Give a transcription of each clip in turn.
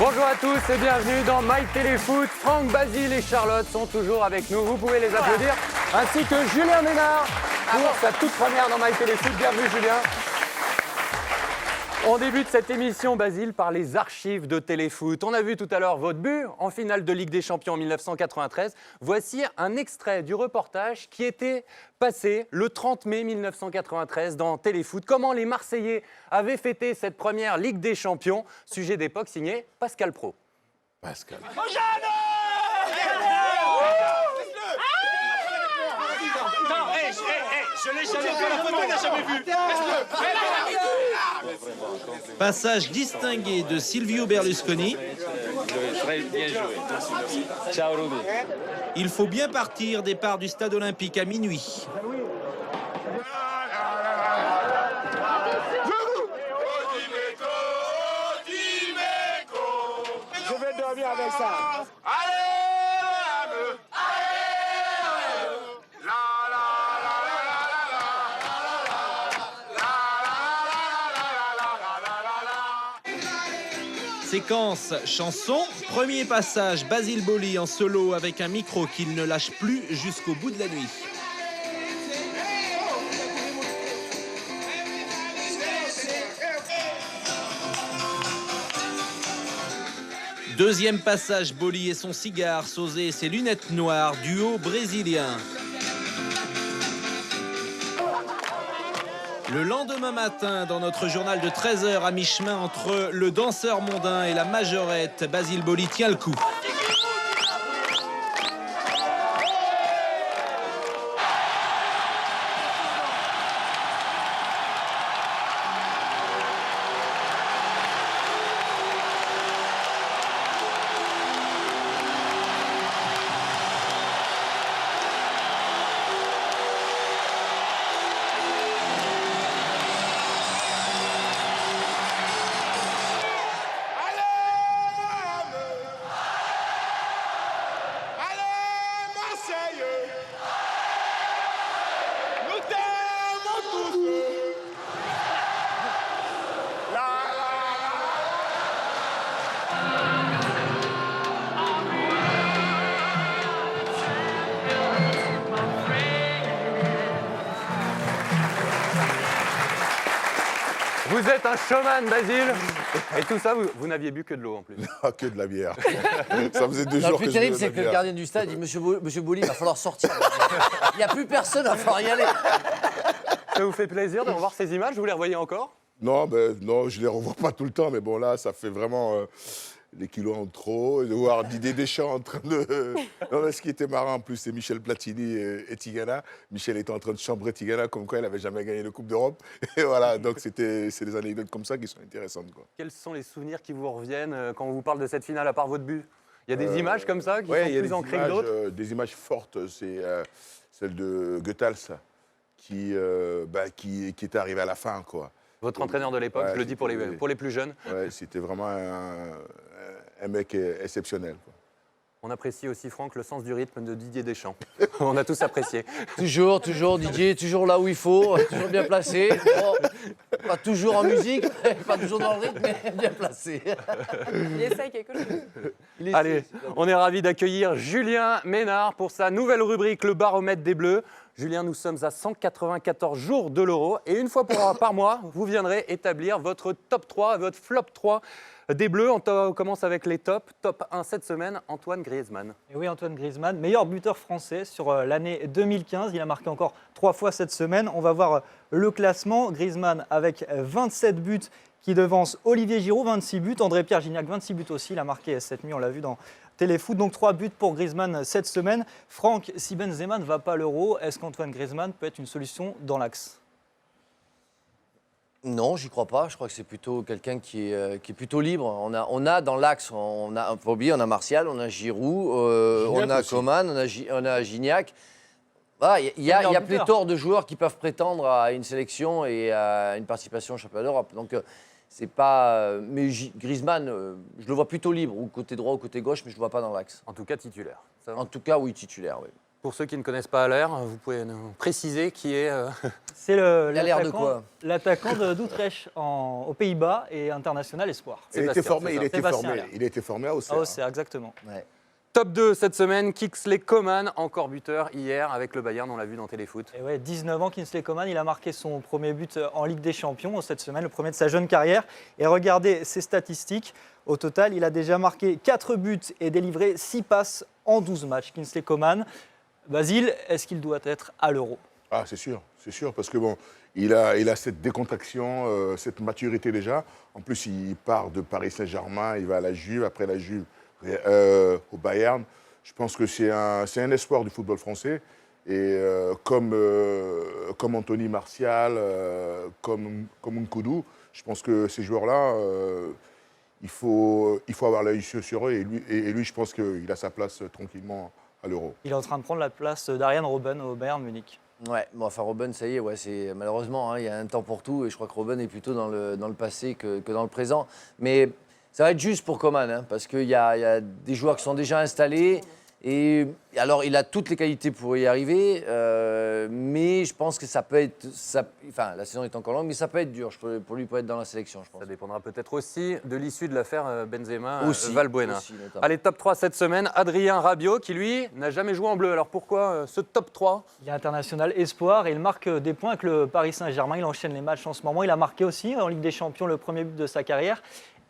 Bonjour à tous et bienvenue dans My Téléfoot. Franck, Basile et Charlotte sont toujours avec nous. Vous pouvez les applaudir. Ainsi que Julien Ménard pour sa toute première dans My Téléfoot. Bienvenue Julien. On débute cette émission, Basile, par les archives de Téléfoot. On a vu tout à l'heure votre but en finale de Ligue des Champions en 1993. Voici un extrait du reportage qui était passé le 30 mai 1993 dans Téléfoot. Comment les Marseillais avaient fêté cette première Ligue des Champions. Sujet d'époque signé Pascal Praud. Pascal. Je l'ai jamais vu, la photo, il n'a jamais vu. Passage distingué de Silvio Berlusconi. Très bien joué. Ciao Rudy. Il faut bien partir, départ du stade olympique à minuit. Je vais dormir avec ça. Séquence chanson, premier passage Basile Boli en solo avec un micro qu'il ne lâche plus jusqu'au bout de la nuit. Deuxième passage, Boli et son cigare, Sosé et ses lunettes noires, duo brésilien. Le lendemain matin, dans notre journal de 13h à mi-chemin entre le danseur mondain et la majorette, Basile Boli tient le coup. Vous êtes un showman, Basile. Et tout ça, vous n'aviez bu que de l'eau en plus. Ah, que de la bière. Ça faisait 2 Non, jours le que plus je buvais terrible, de c'est la que le bière. gardien du stade dit Monsieur Boli, il va falloir sortir. Il n'y a plus personne, il va falloir y aller. Ça vous fait plaisir de revoir ces images? Vous les revoyez encore? Non, non, je les revois pas tout le temps, mais bon, là, ça fait vraiment les kilos en trop. Et de voir Didier Deschamps en train de... Non, mais ce qui était marrant, en plus, c'est Michel Platini et Tigana. Michel était en train de chambrer Tigana comme quoi il n'avait jamais gagné de Coupe d'Europe. Et voilà, donc c'est des anecdotes comme ça qui sont intéressantes, quoi. Quels sont les souvenirs qui vous reviennent quand on vous parle de cette finale à part votre but? Il y a des images comme ça qui Ouais, sont il y a plus des ancrées que images, d'autres? des images fortes, c'est celle de Goethals qui était arrivé à la fin, quoi. Votre entraîneur de l'époque, Ouais, je le dis pour c'était- les plus jeunes. Ouais, c'était vraiment un mec exceptionnel, quoi. On apprécie aussi, Franck, le sens du rythme de Didier Deschamps. On a tous apprécié. Toujours Didier, toujours là où il faut, toujours bien placé. Bon, pas toujours en musique, pas toujours dans le rythme, mais bien placé. Il essaye quelque chose. Allez, on est ravis d'accueillir Julien Ménard pour sa nouvelle rubrique, le baromètre des Bleus. Julien, nous sommes à 194 jours de l'Euro et une fois par mois, vous viendrez établir votre top 3, votre flop 3 des Bleus. On commence avec les tops. Top 1 cette semaine, Antoine Griezmann. Et oui, Antoine Griezmann, meilleur buteur français sur l'année 2015. Il a marqué encore 3 fois cette semaine. On va voir le classement. Griezmann avec 27 buts qui devance Olivier Giroud, 26 buts. André-Pierre Gignac, 26 buts aussi. Il a marqué cette nuit, on l'a vu dans Téléfoot. Donc 3 buts pour Griezmann cette semaine. Franck, si Benzema ne va pas à l'Euro, est-ce qu'Antoine Griezmann peut être une solution dans l'axe ? Non, j'y crois pas. Je crois que c'est plutôt quelqu'un qui est plutôt libre. On a dans l'axe, faut pas oublier, on a Martial, on a Giroud, on a aussi. Coman, on a Gignac. Voilà, il y a meilleur buteur. pléthore de joueurs qui peuvent prétendre à une sélection et à une participation au championnat d'Europe. Donc c'est pas. Mais Griezmann, je le vois plutôt libre, ou côté droit ou côté gauche, mais je le vois pas dans l'axe. En tout cas, titulaire. Ça va. En tout cas, oui, titulaire, oui. Pour ceux qui ne connaissent pas Haller, vous pouvez nous préciser qui est... C'est Il a l'air de quoi? l'attaquant d'Utrecht aux Pays-Bas et international espoir. Il a été formé, Sébastien Haller. il a été formé à Auxerre. Ah, c'est exactement. Ouais. Top 2 cette semaine, Kingsley Coman, encore buteur hier avec le Bayern, on l'a vu dans Téléfoot. Et ouais, 19 ans, Kingsley Coman, il a marqué son premier but en Ligue des Champions cette semaine, le premier de sa jeune carrière. Et regardez ses statistiques. Au total, il a déjà marqué 4 buts et délivré 6 passes en 12 matchs. Kingsley Coman, Basile, est-ce qu'il doit être à l'Euro? Ah, c'est sûr, parce que bon, il a cette décontraction, cette maturité déjà. En plus, il part de Paris Saint-Germain, il va à la Juve, après la Juve au Bayern. Je pense que c'est un espoir du football français. Et comme Anthony Martial, comme Nkoudou, je pense que ces joueurs-là, il faut avoir l'œil sur eux. Et lui, je pense qu'il a sa place tranquillement à l'Euro. Il est en train de prendre la place d'Ariane Robben au Bayern Munich. Ouais, bon, enfin Robben, ça y est, ouais, c'est malheureusement, hein, il y a un temps pour tout et je crois que Robben est plutôt dans le passé que dans le présent. Mais ça va être juste pour Coman, hein, parce qu'il y a des joueurs qui sont déjà installés. Et alors, il a toutes les qualités pour y arriver, mais je pense que ça peut être... enfin, la saison est encore longue, mais ça peut être dur pour lui pour être dans la sélection, je pense. Ça dépendra peut-être aussi de l'issue de l'affaire Benzema, Aussi, Valbuena. aussi, notamment. Allez, top 3 cette semaine, Adrien Rabiot qui lui n'a jamais joué en bleu. Alors pourquoi ce top 3? Il est international espoir et il marque des points avec le Paris Saint-Germain. Il enchaîne les matchs en ce moment. Il a marqué aussi en Ligue des Champions le premier but de sa carrière.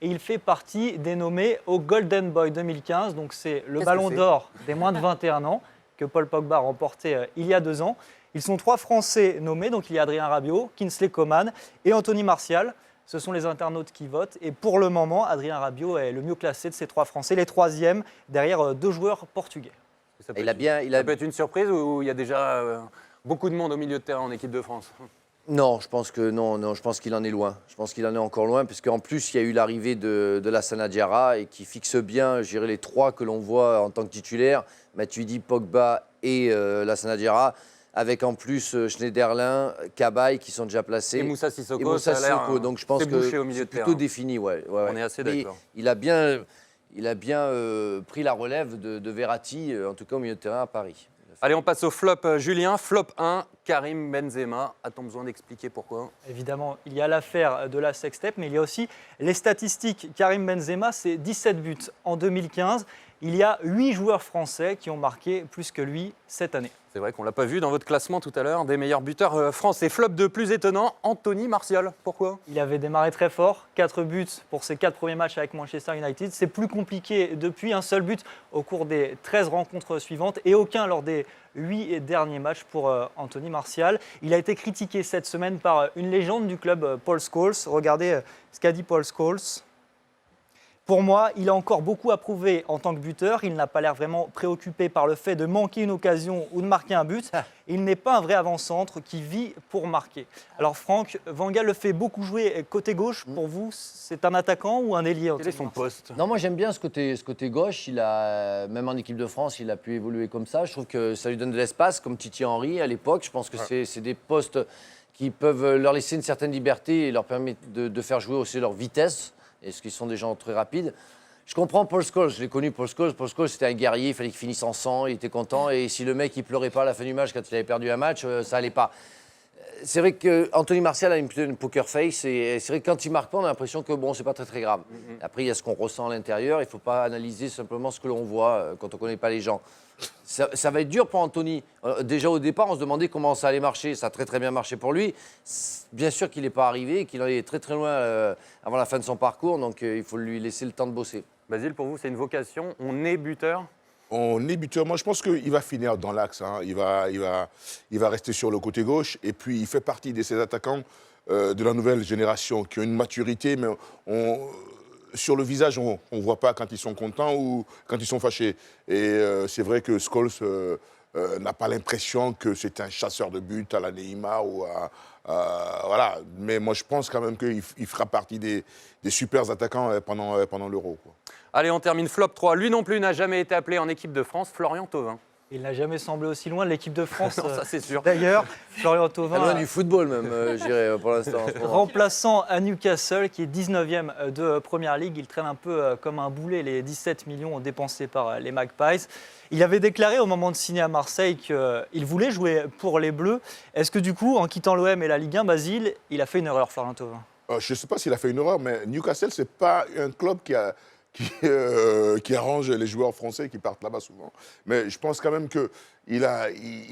Et il fait partie des nommés au Golden Boy 2015. Donc c'est le ballon d'or des moins de 21 ans que Paul Pogba a remporté il y a 2 ans. Ils sont 3 Français nommés. Donc il y a Adrien Rabiot, Kingsley Coman et Anthony Martial. Ce sont les internautes qui votent. Et pour le moment, Adrien Rabiot est le mieux classé de ces 3 Français, les 3e derrière 2 joueurs portugais. Ça peut, Il a bien, ça peut être une surprise ou il y a déjà beaucoup de monde au milieu de terrain en équipe de France? Non, je pense que non, je pense qu'il en est loin. Je pense qu'il en est encore loin, puisqu'en plus, il y a eu l'arrivée de Lassana Diarra et qui fixe bien, je dirais, les 3 que l'on voit en tant que titulaire, Matuidi, Pogba et Lassana Diarra, avec en plus Schneiderlin, Cabaye qui sont déjà placés. Et Moussa Sissoko, Et Moussa ça a l'air, Sissoko. Donc je pense c'est que bouché au milieu de c'est plutôt terrain. défini. Ouais. On est assez Mais d'accord. il a bien pris la relève de Verratti, en tout cas au milieu de terrain à Paris. Allez, on passe au flop Julien. Flop 1, Karim Benzema. A-t-on besoin d'expliquer pourquoi? Évidemment, il y a l'affaire de la sextape, mais il y a aussi les statistiques. Karim Benzema, c'est 17 buts en 2015. Il y a 8 joueurs français qui ont marqué plus que lui cette année. C'est vrai qu'on ne l'a pas vu dans votre classement tout à l'heure, des meilleurs buteurs français. Flop 2, plus étonnant, Anthony Martial. Pourquoi? Il avait démarré très fort, 4 buts pour ses 4 premiers matchs avec Manchester United. C'est plus compliqué depuis, un seul but au cours des 13 rencontres suivantes et aucun lors des 8 derniers matchs pour Anthony Martial. Il a été critiqué cette semaine par une légende du club, Paul Scholes. Regardez ce qu'a dit Paul Scholes. Pour moi, il a encore beaucoup à prouver en tant que buteur. Il n'a pas l'air vraiment préoccupé par le fait de manquer une occasion ou de marquer un but. Il n'est pas un vrai avant-centre qui vit pour marquer. Alors Franck, Van Gaal le fait beaucoup jouer côté gauche. Pour vous, c'est un attaquant ou un ailier? Quel est son poste? Non, moi j'aime bien ce côté gauche. Il a, même en équipe de France, il a pu évoluer comme ça. Je trouve que ça lui donne de l'espace, comme Titi Henry à l'époque. Je pense que c'est des postes qui peuvent leur laisser une certaine liberté et leur permettre de faire jouer aussi leur vitesse. Est-ce qu'ils sont des gens très rapides? Je comprends Paul Scholes, je l'ai connu Paul Scholes. Paul Scholes, c'était un guerrier, il fallait qu'il finisse en sang, il était content. Et si le mec, il pleurait pas à la fin du match quand il avait perdu un match, ça allait pas. C'est vrai qu'Anthony Martial a une poker face et c'est vrai que quand il marque pas, on a l'impression que bon, c'est pas très grave. Après, il y a ce qu'on ressent à l'intérieur, il faut pas analyser simplement ce que l'on voit quand on connaît pas les gens. Ça va être dur pour Anthony. Déjà au départ, on se demandait comment ça allait marcher. Ça a très bien marché pour lui. Bien sûr qu'il n'est pas arrivé, qu'il en est très loin avant la fin de son parcours, donc il faut lui laisser le temps de bosser. Basile, pour vous, c'est une vocation? On est buteur? On est buteur. Moi, je pense qu'il va finir dans l'axe. Hein. Il va rester sur le côté gauche. Et puis, il fait partie de ces attaquants de la nouvelle génération qui ont une maturité, mais sur le visage, on ne voit pas quand ils sont contents ou quand ils sont fâchés. Et c'est vrai que Scholes n'a pas l'impression que c'est un chasseur de but à la Neymar ou voilà. Mais moi, je pense quand même qu'il fera partie des super attaquants pendant l'Euro. Allez, on termine flop 3. Lui non plus n'a jamais été appelé en équipe de France, Florian Thauvin. Il n'a jamais semblé aussi loin de l'équipe de France. Non, ça c'est sûr. D'ailleurs, Florian Pas Thauvin, loin du football même, je dirais, pour l'instant. en ce moment. remplaçant à Newcastle, qui est 19e de Première Ligue. Il traîne un peu comme un boulet les 17 millions dépensés par les Magpies. Il avait déclaré au moment de signer à Marseille qu'il voulait jouer pour les Bleus. Est-ce que du coup, en quittant l'OM et la Ligue 1, Basile, il a fait une erreur, Florian Thauvin? Je ne sais pas s'il a fait une erreur, mais Newcastle, ce n'est pas un club qui arrange les joueurs français qui partent là-bas souvent. Mais je pense quand même qu'il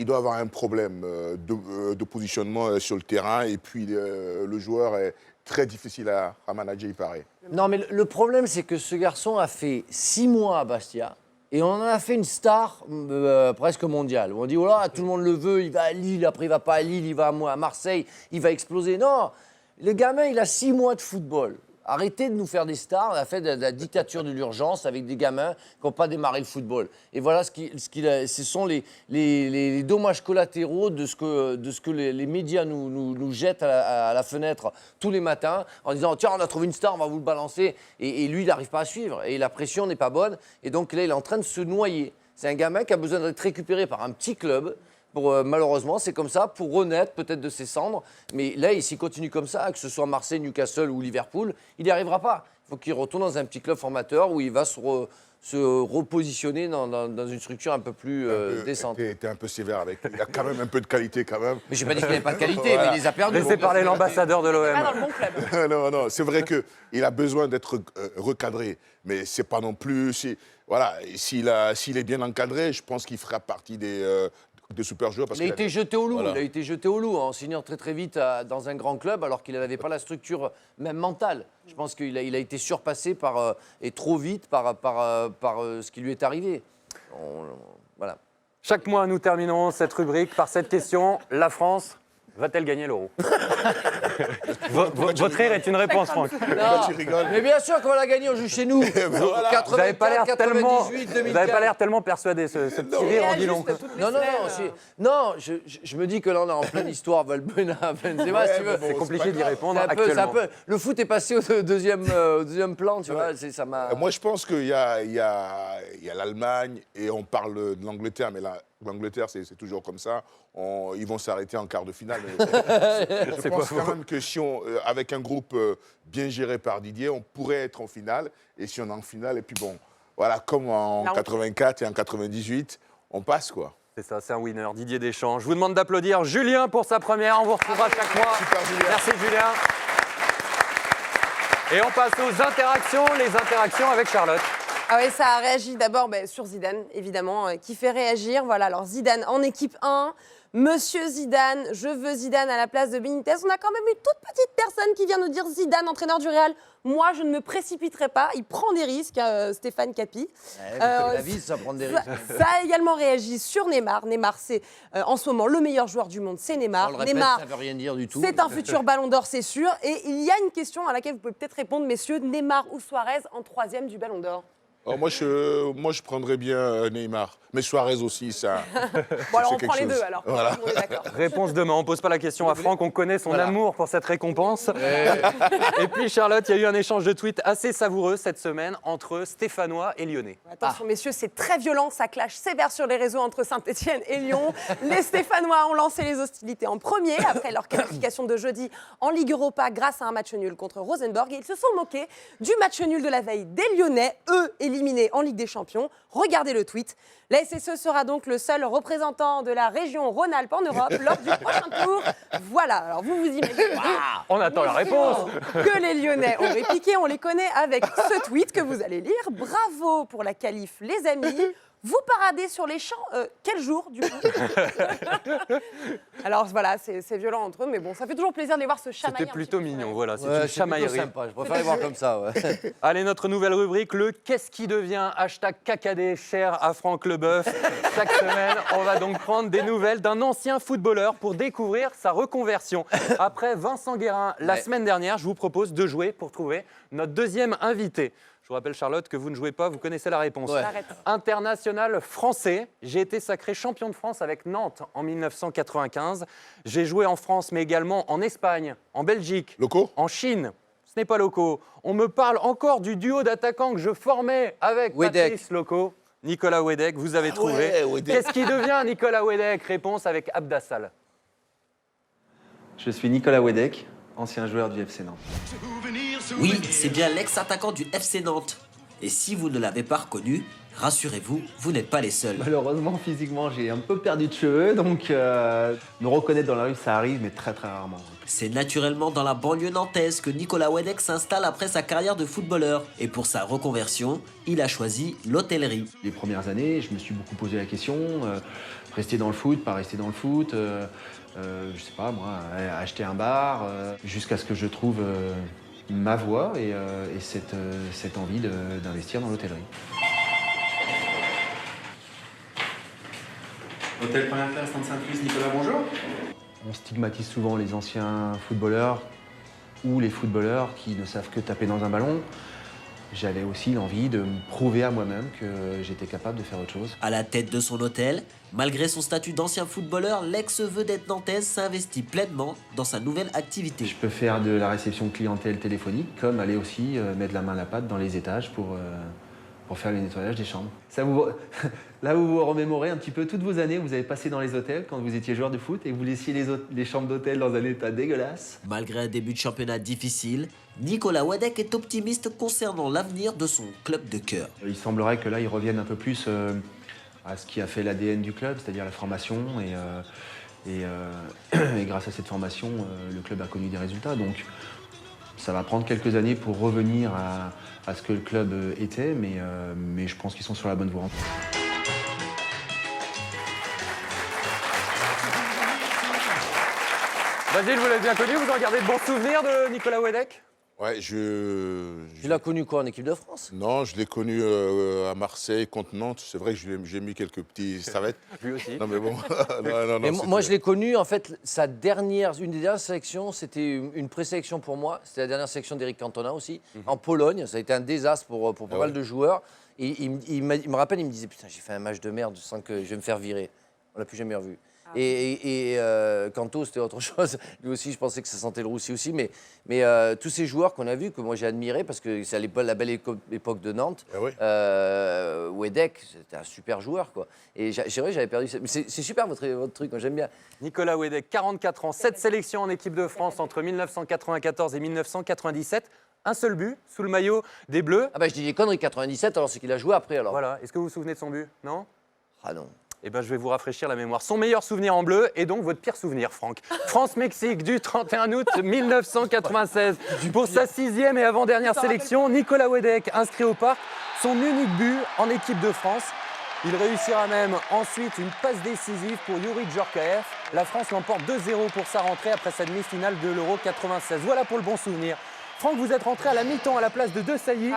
doit avoir un problème de positionnement sur le terrain. Et puis, le joueur est très difficile à manager, il paraît. Non, mais le problème, c'est que ce garçon a fait 6 mois à Bastia. Et on en a fait une star presque mondiale. On dit, oh là, tout le monde le veut, il va à Lille, après il va pas à Lille, il va à Marseille, il va exploser. Non, le gamin, il a 6 mois de football. Arrêtez de nous faire des stars. On a fait de la dictature de l'urgence avec des gamins qui n'ont pas démarré le football. Et voilà ce sont les dommages collatéraux de ce que les médias nous jettent à la fenêtre tous les matins en disant tiens, on a trouvé une star, on va vous le balancer. Et lui, il n'arrive pas à suivre. Et la pression n'est pas bonne. Et donc là, il est en train de se noyer. C'est un gamin qui a besoin d'être récupéré par un petit club. Malheureusement, c'est comme ça, pour renaître peut-être de ses cendres. Mais là, s'il continue comme ça, que ce soit Marseille, Newcastle ou Liverpool, il n'y arrivera pas. Il faut qu'il retourne dans un petit club formateur où il va se repositionner dans une structure un peu plus décente. T'es un peu sévère avec lui. Il a quand même un peu de qualité quand même. Mais je n'ai pas dit qu'il n'avait pas de qualité, mais il les a perdus. Laissez parler l'ambassadeur de Pas dans l'OM. le bon club. Non, c'est vrai qu'il a besoin d'être recadré. Mais c'est pas non plus... Voilà, s'il est bien encadré, je pense qu'il fera partie des super joueurs. Parce Il a été jeté au loup. Voilà. Il a été jeté au loup en signant très vite dans un grand club alors qu'il n'avait pas la structure même mentale. Je pense qu'il a été surpassé et trop vite par ce qui lui est arrivé. Voilà. Chaque mois, nous terminons cette rubrique par cette question. La France va-t-elle gagner l'Euro? Votre rire est une réponse, Franck. Non, tu rigoles. mais bien sûr qu'on va la gagner, on joue chez nous. Voilà. Vous n'avez pas l'air 84, tellement, 98, vous avez pas l'air tellement persuadé, ce petit rire en dit long. Réajuste toutes les Non, semaines. je me dis que là, on est en pleine histoire Valbuena, Benzema, si tu veux. C'est compliqué d'y répondre C'est un actuellement. peu- le foot est passé au deuxième plan, tu vois. Ça m'a... Moi, je pense qu'il y a l'Allemagne et on parle de l'Angleterre, mais l'Angleterre, c'est toujours comme ça. Ils vont s'arrêter en quart de finale. Je pense quand même que si avec un groupe bien géré par Didier, on pourrait être en finale. Et si on est en finale, et puis bon, voilà, comme en Là, on- 84 et en 98, on passe, quoi. C'est ça, c'est un winner, Didier Deschamps. Je vous demande d'applaudir Julien pour sa première. On vous retrouvera chaque mois. Super, Julien. Merci Julien. Et on passe aux interactions, les interactions avec Charlotte. Ah oui, ça a réagi d'abord sur Zidane, évidemment, qui fait réagir. Voilà, alors Zidane en équipe 1. Monsieur Zidane, je veux Zidane à la place de Benitez. On a quand même une toute petite personne qui vient nous dire Zidane, entraîneur du Real. Moi, je ne me précipiterai pas. Il prend des risques, Stéphane Capi. la vie, ça prend des risques. Ça a également réagi sur Neymar. Neymar, c'est en ce moment le meilleur joueur du monde, c'est Neymar. On le répète, Neymar, ça ne veut rien dire du tout. c'est un futur ballon d'or, c'est sûr. Et il y a une question à laquelle vous pouvez peut-être répondre, messieurs. Neymar ou Suarez en 3e du ballon d'or? Alors moi, je prendrais bien Neymar. Mais Suarez aussi, ça. Bon, alors c'est on quelque prend les chose. deux alors. Voilà. On est d'accord. Réponse demain. On ne pose pas la question à Franck. On connaît son Voilà. amour pour cette récompense. Et puis Charlotte, il y a eu un échange de tweets assez savoureux cette semaine entre Stéphanois et Lyonnais. Attention, messieurs, c'est très violent. Ça clash sévère sur les réseaux entre Saint-Etienne et Lyon. Les Stéphanois ont lancé les hostilités en premier après leur qualification de jeudi en Ligue Europa grâce à un match nul contre Rosenborg. Et ils se sont moqués du match nul de la veille des Lyonnais, eux éliminés en Ligue des Champions. Regardez le tweet. La SSE sera donc le seul représentant de la région Rhône-Alpes en Europe lors du prochain tour. Voilà, alors vous imaginez On attend la réponse. que les Lyonnais ont répliqué, on les connaît avec ce tweet que vous allez lire. Bravo pour la qualif, les amis. Vous paradez sur les champs, quel jour du coup? Alors voilà, c'est violent entre eux, mais bon, ça fait toujours plaisir de les voir se chamailler. C'était un plutôt petit peu sur mignon. les- Voilà, c'est Ouais, une c'est plutôt chamaillerie. sympa. Je préfère les voir comme ça. Ouais. Allez, notre nouvelle rubrique, le Qu'est-ce qui devient #KKD, cher à Franck Leboeuf. Chaque semaine, on va donc prendre des nouvelles d'un ancien footballeur pour découvrir sa reconversion. Après Vincent Guérin, la Ouais. semaine dernière, je vous propose de jouer pour trouver notre deuxième invité. Je vous rappelle, Charlotte, que vous ne jouez pas, vous connaissez la réponse. Ouais. Arrête. International français. J'ai été sacré champion de France avec Nantes en 1995. J'ai joué en France, mais également en Espagne, en Belgique, Loco? en Chine. Ce n'est pas Loco. On me parle encore du duo d'attaquants que je formais avec Wedek. Patrice Loco. Nicolas Wedek, vous avez trouvé. ouais, Wedek. Qu'est-ce qui devient Nicolas Wedek? Réponse avec Abdassal. Je suis Nicolas Wedek, ancien joueur du FC Nantes. Oui, c'est bien l'ex-attaquant du FC Nantes. Et si vous ne l'avez pas reconnu, rassurez-vous, vous n'êtes pas les seuls. Malheureusement, physiquement, j'ai un peu perdu de cheveux, donc me reconnaître dans la rue, ça arrive, mais très très rarement. C'est naturellement dans la banlieue nantaise que Nicolas Wedek s'installe après sa carrière de footballeur. Et pour sa reconversion, il a choisi l'hôtellerie. Les premières années, je me suis beaucoup posé la question, rester dans le foot, pas rester dans le foot, je sais pas moi, acheter un bar, jusqu'à ce que je trouve ma voie et cette envie d'investir dans l'hôtellerie. Hôtel Première Classe, Sainte-Luce, Nicolas, bonjour. On stigmatise souvent les anciens footballeurs ou les footballeurs qui ne savent que taper dans un ballon. J'avais aussi l'envie de me prouver à moi-même que j'étais capable de faire autre chose. À la tête de son hôtel, malgré son statut d'ancien footballeur, l'ex-vedette nantaise s'investit pleinement dans sa nouvelle activité. Je peux faire de la réception de clientèle téléphonique, comme aller aussi mettre la main à la pâte dans les étages pour faire le nettoyage des chambres. Là, vous vous remémorez un petit peu toutes vos années où vous avez passé dans les hôtels quand vous étiez joueur de foot et vous laissiez les chambres d'hôtel dans un état dégueulasse. Malgré un début de championnat difficile, Nicolas Wedek est optimiste concernant l'avenir de son club de cœur. Il semblerait que là, ils reviennent un peu plus à ce qui a fait l'ADN du club, c'est-à-dire la formation. Et grâce à cette formation, le club a connu des résultats. Donc, ça va prendre quelques années pour revenir à ce que le club était, mais je pense qu'ils sont sur la bonne voie. Basile, vous l'avez bien connu, vous en gardez de bons souvenirs de Nicolas Wedek? Ouais, Tu l'as connu quoi en équipe de France? Non, je l'ai connu à Marseille contre Nantes. C'est vrai que j'ai mis quelques petits savettes. Lui aussi. Non, mais bon. non, Mais moi, je c'était- l'ai connu, en fait, une des dernières sélections, c'était une présélection pour moi. C'était la dernière sélection d'Éric Cantona aussi, en Pologne. Ça a été un désastre pour pas mal de joueurs. Et il me rappelle, il me disait, putain, j'ai fait un match de merde, je sens que je vais me faire virer. On l'a plus jamais revu. Et Canto, c'était autre chose. Lui aussi, je pensais que ça sentait le roussi aussi. Mais tous ces joueurs qu'on a vus, que moi j'ai admirés, parce que c'est la belle époque de Nantes, Ah oui. Wedek, c'était un super joueur, quoi. Et c'est vrai, j'avais perdu. Mais c'est super votre truc, moi j'aime bien. Nicolas Wedek, 44 ans, 7 sélections en équipe de France entre 1994 et 1997. Un seul but sous le maillot des Bleus. Ah bah je dis des conneries, 97, alors c'est qu'il a joué après alors. Voilà. Est-ce que vous vous souvenez de son but? Non? Ah non. Eh ben, je vais vous rafraîchir la mémoire. Son meilleur souvenir en bleu et donc votre pire souvenir, Franck. France-Mexique du 31 août 1996. Pour sa 6e et avant-dernière sélection, Nicolas Wedek inscrit au parc son unique but en équipe de France. Il réussira même ensuite une passe décisive pour Youri Djorkaeff. La France l'emporte 2-0 pour sa rentrée après sa demi-finale de l'Euro 96. Voilà pour le bon souvenir. Franck, vous êtes rentré à la mi-temps à la place de De Sailly.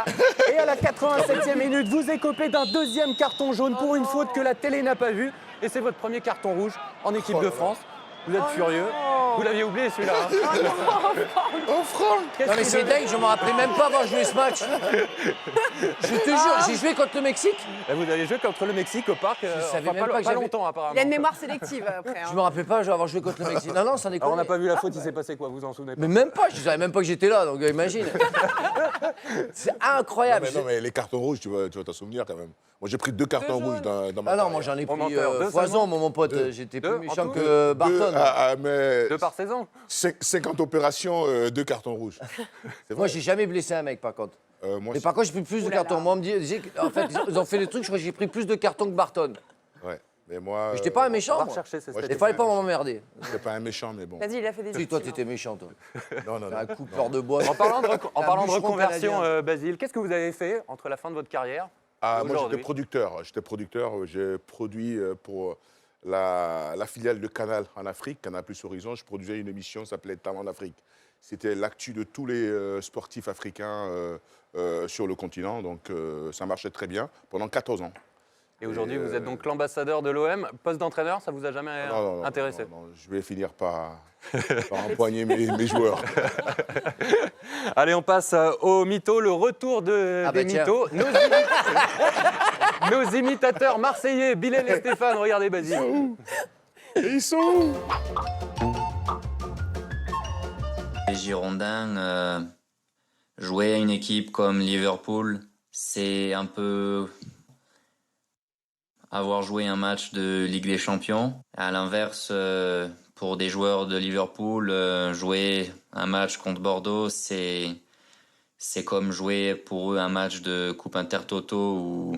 Et à la 87e minute, vous écopez d'un deuxième carton jaune pour une faute que la télé n'a pas vue. Et c'est votre premier carton rouge en équipe de France. Vous êtes furieux. Vous l'aviez oublié celui-là. Hein. Oh, Franck! Qu'est-ce Non mais qui c'est devait- dingue, je me rappelais même pas avoir joué ce match. Je te jure, j'ai joué contre le Mexique. Vous avez joué contre le Mexique au parc. savais même pas que pas j'avais- longtemps apparemment. Il a une mémoire sélective après. Je hein. me rappelais pas avoir joué contre le Mexique. Non, ça déconne. Alors, on n'a pas vu la faute, il s'est passé quoi, vous en souvenez pas? Mais même pas, je savais même pas que j'étais là, donc imagine. C'est incroyable. Non, mais les cartons rouges, tu vas t'en souvenir quand même. Moi, j'ai pris 2 cartons rouges dans ma Ah non, carrière. moi j'en ai On en pris perd deux foison, seulement. mon pote. Deux. J'étais Deux, plus en méchant tout que Barton. Mais 2 par saison. 50 opérations, 2 cartons rouges. C'est Moi, vrai. j'ai jamais blessé un mec, par contre. Moi, Mais par contre, j'ai pris plus de Ouh là cartons. là. Moi, on me disait en fait, ils ont fait des trucs, je crois que j'ai pris plus de cartons que Barton. ouais. Mais moi, Mais j'étais pas un On méchant, va moi. rechercher ces Ouais, Il statistiques. fallait pas m'emmerder. j'étais pas un méchant, mais bon. Vas-y, il a fait des Si, toi, victimes, t'étais méchant, toi. Non, Un coupeur de bois. En parlant de, en Un parlant de bûcheron reconversion, canadien. Basile, qu'est-ce que vous avez fait entre la fin de votre carrière Ah, moi, aujourd'hui? j'étais producteur. J'ai produit pour la filiale de Canal en Afrique, Canal Plus Horizon. Je produisais une émission qui s'appelait Talent d'Afrique. C'était l'actu de tous les sportifs africains sur le continent. Donc, ça marchait très bien pendant 14 ans. Et aujourd'hui, vous êtes donc l'ambassadeur de l'OM. Poste d'entraîneur, ça vous a jamais Non, intéressé? non, je vais finir par empoigner mes joueurs. Allez, on passe au mytho, le retour des tiens. mythos. Nos imitateurs marseillais, Bilal et Stéphane, regardez Basile. Et ils sont où? Les Girondins, jouer à une équipe comme Liverpool, c'est un peu avoir joué un match de Ligue des Champions. À l'inverse, pour des joueurs de Liverpool, jouer un match contre Bordeaux, c'est comme jouer pour eux un match de Coupe Intertoto ou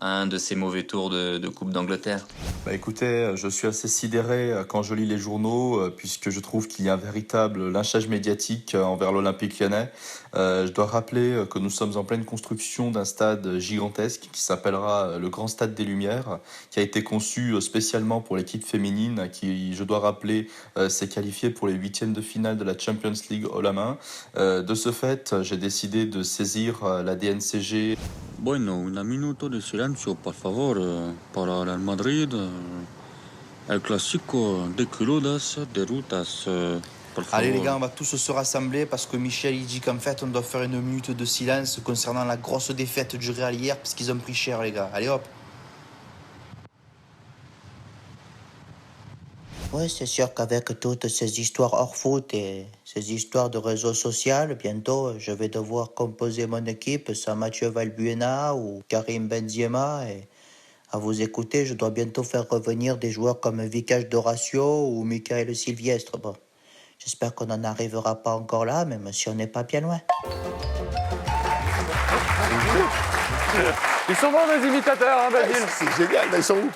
un de ces mauvais tours de Coupe d'Angleterre. Bah écoutez, je suis assez sidéré quand je lis les journaux, puisque je trouve qu'il y a un véritable lynchage médiatique envers l'Olympique lyonnais. Je dois rappeler que nous sommes en pleine construction d'un stade gigantesque qui s'appellera le Grand Stade des Lumières, qui a été conçu spécialement pour l'équipe féminine, qui, je dois rappeler, s'est qualifiée pour les 8e de finale de la Champions League haut la main. De ce fait, j'ai décidé de saisir la DNCG. Bueno, un minuto de silencio, por favor, para el Madrid. El clásico de crudas, de rutas, por favor. Allez les gars, on va tous se rassembler parce que Michel il dit qu'en fait on doit faire une minute de silence concernant la grosse défaite du Real hier parce qu'ils ont pris cher les gars. Allez hop. Oui, c'est sûr qu'avec toutes ces histoires hors foot et ces histoires de réseaux sociaux, bientôt je vais devoir composer mon équipe sans Mathieu Valbuena ou Karim Benzema. Et à vous écouter, je dois bientôt faire revenir des joueurs comme Vicage Doratio ou Michael Sylviestre. Bon, j'espère qu'on n'en arrivera pas encore là, même si on n'est pas bien loin. Ils sont bons, nos imitateurs, hein, Basile. C'est génial, mais ils sont où?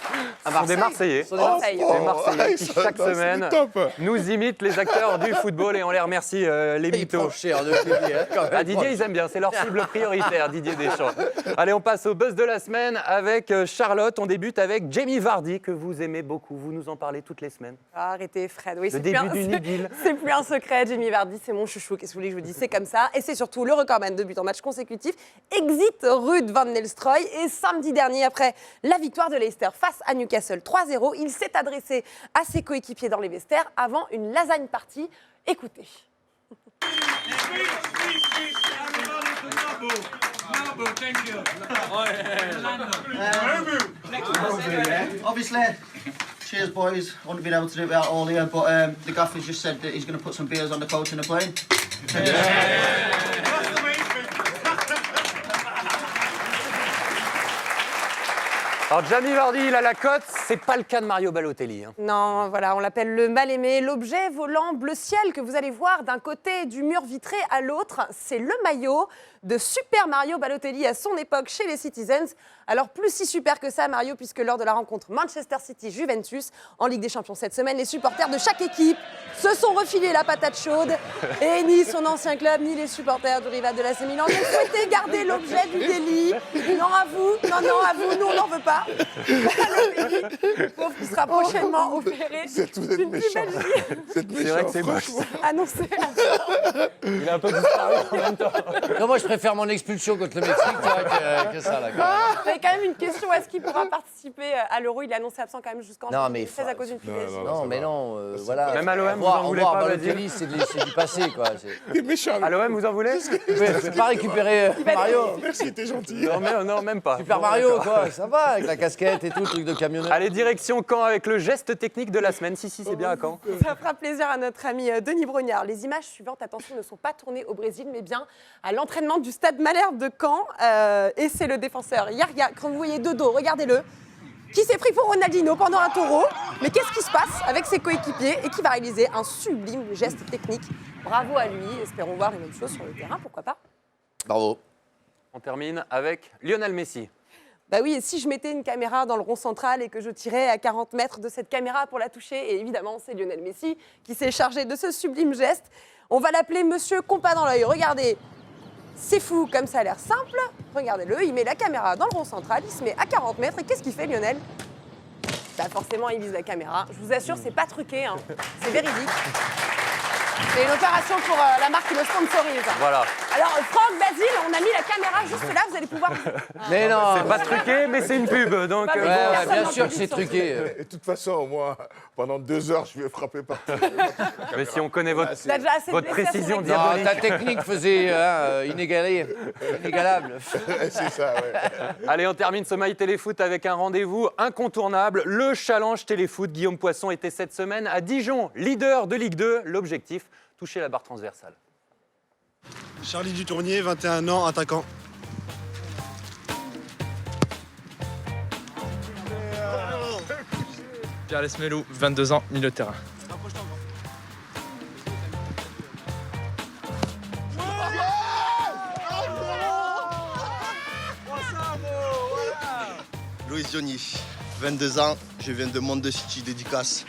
Ce sont des Marseillais. Des Marseillais. Des Marseillais qui, chaque c'est semaine, du top. nous imitent les acteurs du football et on les remercie, les Ils mythos. prennent cher de Didier, hein, quand même. Ah, Didier, ils aiment bien, c'est leur cible prioritaire, Didier Deschamps. Allez, on passe au buzz de la semaine avec Charlotte. On débute avec Jamie Vardy, que vous aimez beaucoup. Vous nous en parlez toutes les semaines. Ah, arrêtez, Fred. Oui, Le début d'une idylle. C'est plus un secret. Jamie Vardy, c'est mon chouchou. Qu'est-ce que vous voulez que je vous dise? C'est comme ça. Et c'est surtout le recordman de buts en match consécutif. Exit Ruud van Nistelrooy. Et samedi dernier, après la victoire de Leicester face à Newcastle 3-0, il s'est adressé à ses coéquipiers dans les vestiaires avant une lasagne party. Écoutez. Obviously, cheers boys. I wouldn't have been able to do it without all here, but the gaffer's just said that he's going to put some beers on the coach in the plane. Alors, Jamie Vardy, il a la cote. C'est pas le cas de Mario Balotelli. Hein. Non, voilà, on l'appelle le mal-aimé. L'objet volant bleu ciel que vous allez voir d'un côté du mur vitré à l'autre, c'est le maillot de Super Mario Balotelli à son époque chez les Citizens. Alors, plus si super que ça, Mario, puisque lors de la rencontre Manchester City-Juventus en Ligue des Champions cette semaine, les supporters de chaque équipe se sont refilés la patate chaude. Et ni son ancien club, ni les supporters du rival de l'AC Milan ne souhaitaient garder l'objet du délit. Non, à vous, nous, on n'en veut pas. Balotelli, pauvre, qui sera prochainement opéré d'une pubalgie. C'est vrai que c'est moche. Annoncé. Il a un peu disparu en même temps. Non, moi, je préfère mon expulsion contre le Mexique tu vois, que ça. Là, quand même. J'avais quand même une question. Est-ce qu'il pourra participer à l'Euro? Il est annoncé absent quand même jusqu'en Non, mais 2016 à cause d'une pubalgie. Non, mais non, voilà. Même à l'OM, vous Voir- en voulez voir pas, Balotelli, c'est du passé, quoi. T'es méchant. À l'OM, vous en voulez? Je vais pas récupérer Mario. Merci, t'es gentil. Non, même pas. Super Bon, Mario, d'accord. quoi, ça va, avec la casquette et tout, le truc de camionneur. Allez, direction Caen avec le geste technique de la semaine. Si, c'est bien à Caen. Ça fera plaisir à notre ami Denis Brognard. Les images suivantes, attention, ne sont pas tournées au Brésil, mais bien à l'entraînement du Stade Malherbe de Caen. Et c'est le défenseur Yaria, que vous voyez de dos, regardez-le, qui s'est pris pour Ronaldinho pendant un taureau. Mais qu'est-ce qui se passe avec ses coéquipiers et qui va réaliser un sublime geste technique. Bravo à lui. Espérons voir les mêmes choses sur le terrain, pourquoi pas. Bravo. On termine avec Lionel Messi. Bah oui, et si je mettais une caméra dans le rond central et que je tirais à 40 mètres de cette caméra pour la toucher, et évidemment, c'est Lionel Messi qui s'est chargé de ce sublime geste. On va l'appeler Monsieur Compas dans l'œil. Regardez, c'est fou comme ça a l'air simple. Regardez-le, il met la caméra dans le rond central, il se met à 40 mètres, et qu'est-ce qu'il fait, Lionel? Bah forcément, il vise la caméra. Je vous assure, c'est pas truqué, hein. C'est véridique. C'est une opération pour la marque qui le sponsorise. Voilà. Alors, Franck, Basile, on a mis la caméra juste là, vous allez pouvoir... Mais non. C'est pas truqué, mais c'est une pub. Donc, Pas Ouais, bien sûr que c'est truqué. Et de toute façon, moi, pendant 2 heures, je vais frapper partout. mais si on connaît votre, T'as déjà assez de votre blessés à ton précision équipe. Non, diabolique. ta technique faisait inégalable. C'est ça, ouais. Allez, on termine ce My Téléfoot avec un rendez-vous incontournable. Le Challenge Téléfoot. Guillaume Poisson était cette semaine à Dijon, leader de Ligue 2. L'objectif, toucher la barre transversale. Charlie Dutournier, 21 ans, attaquant. Pierre Lesmelou, 22 ans, milieu de terrain. Louis Johnny, 22 ans, je viens de Monde City, dédicace.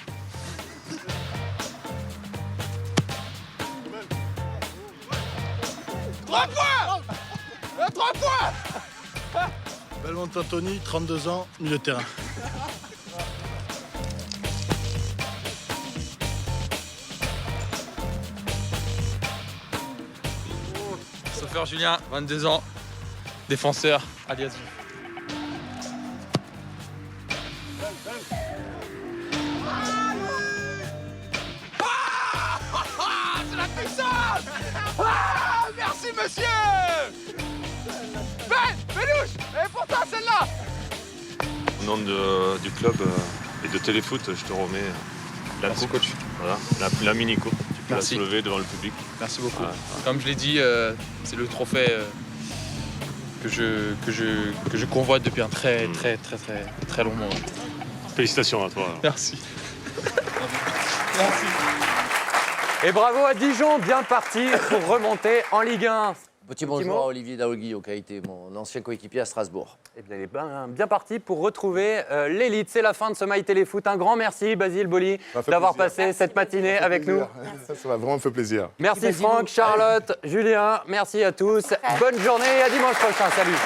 Trois points. 3 points. Belmont Anthony, 32 ans, milieu de terrain. Sauveur Julien, 22 ans, défenseur, alias Vif. C'est la puissance. Ah, merci monsieur. Belouche, et pour toi celle-là. Au nom du club et de Téléfoot, je te remets la coupe. Coach. Voilà, la mini-coupe. Tu peux Merci. la soulever devant le public. Merci beaucoup. Voilà. Comme je l'ai dit, c'est le trophée que je convoite depuis un très long moment. Félicitations à toi. Merci. Et bravo à Dijon, bien parti pour remonter en Ligue 1. Petit bonjour à Olivier Daougui, qui a été mon ancien coéquipier à Strasbourg. Eh bien, il est bien parti pour retrouver l'élite. C'est la fin de ce My Téléfoot. Un grand merci, Basile Boli, d'avoir passé cette matinée avec nous. Ça m'a vraiment fait plaisir. Merci Franck, Charlotte, Julien, merci à tous. Bonne journée et à dimanche prochain. Salut.